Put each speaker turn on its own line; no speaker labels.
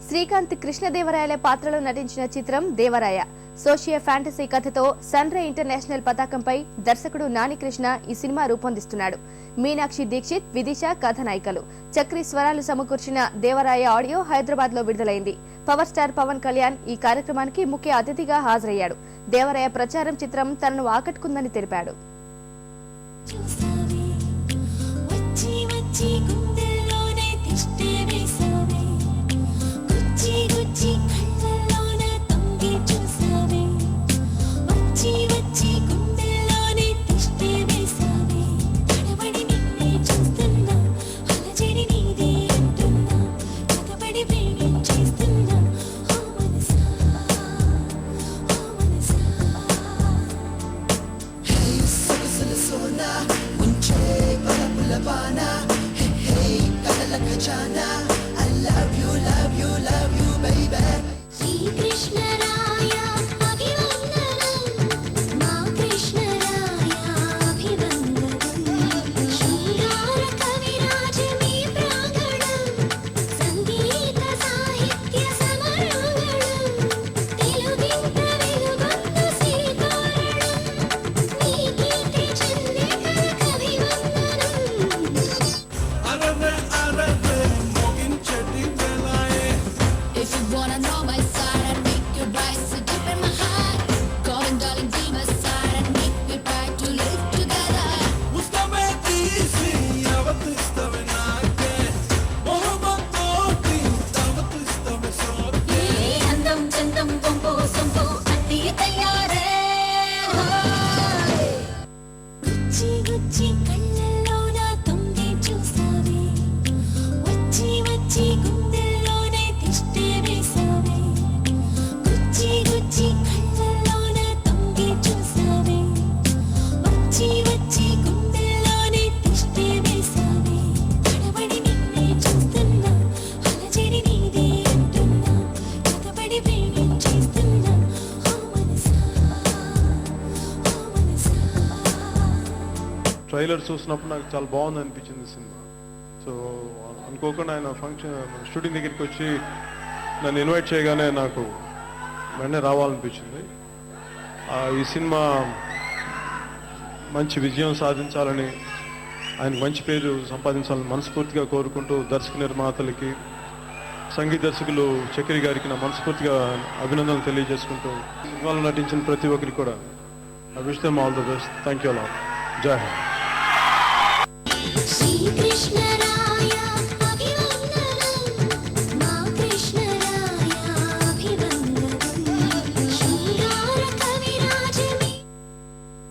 శ్రీకాంత్ కృష్ణదేవరాయల పాత్రలో నటించిన చిత్రం దేవరాయ. సోషియో ఫ్యాంటసీ కథతో సన్ రే ఇంటర్నేషనల్ పతాకంపై దర్శకుడు నాని కృష్ణ ఈ సినిమా రూపొందిస్తున్నాడు. మీనాక్షి దీక్షిత్, విదిష కథానాయికలు. చక్రి స్వరాలు సమకూర్చిన దేవరాయ ఆడియో హైదరాబాద్ లో విడుదలైంది. పవర్ స్టార్ పవన్ కళ్యాణ్ ఈ కార్యక్రమానికి ముఖ్య అతిథిగా హాజరయ్యాడు. దేవరాయ ప్రచారం చిత్రం తనను ఆకట్టుకుందని తెలిపాడు.
I love you, love you, love you, baby. Shri Krishna Raya Abhivandanam, Ma Krishna Raya Abhivandanam. Shringara Kaviraj me Pranganam, Sangeeta Sahitya Samaranganam. Teluginta velugondu Srikaranam, Nee Keerti Chandika Kavivandanam. If you wanna know my side, I'd make your rise so deep in my heart. Come and darling, be my side, and make me try to live together.
Ustame tisi avatistave naake, mohammadoti avatistave soke.
Ye andam chandam bombo sombo atti tayyare. Gucci gucci kallallo na tumge chusave, vachi vachi gundallo ne tishte vesave. Gucci gucci kallallo na tumge chusave, vachi vachi gundallo ne tishte vesave. Kadavadi ninne chustunna, alajeri neede antunna, kadavadi premam chestunna, oh manasa.
Trailer చూసినప్పుడు నాకు చాలా బాగుంది అనిపించింది cinema. So అనుకోకుండా ఆయన function shooting దగ్గరికి వచ్చి నన్ను ఇన్వైట్ చేయగానే నాకు వెంటనే రావాలనిపించింది. ఈ సినిమా మంచి విజయం సాధించాలని, ఆయనకు మంచి పేరు సంపాదించాలని మనస్ఫూర్తిగా కోరుకుంటూ దర్శక నిర్మాతలకి, సంగీత దర్శకులు చక్రి గారికి నా మనస్ఫూర్తిగా అభినందనలు తెలియజేసుకుంటూ సినిమాలో నటించిన ప్రతి ఒక్కరికి కూడా I wish them all the best. Thank you a lot. జై హింద్.
Shri Krishna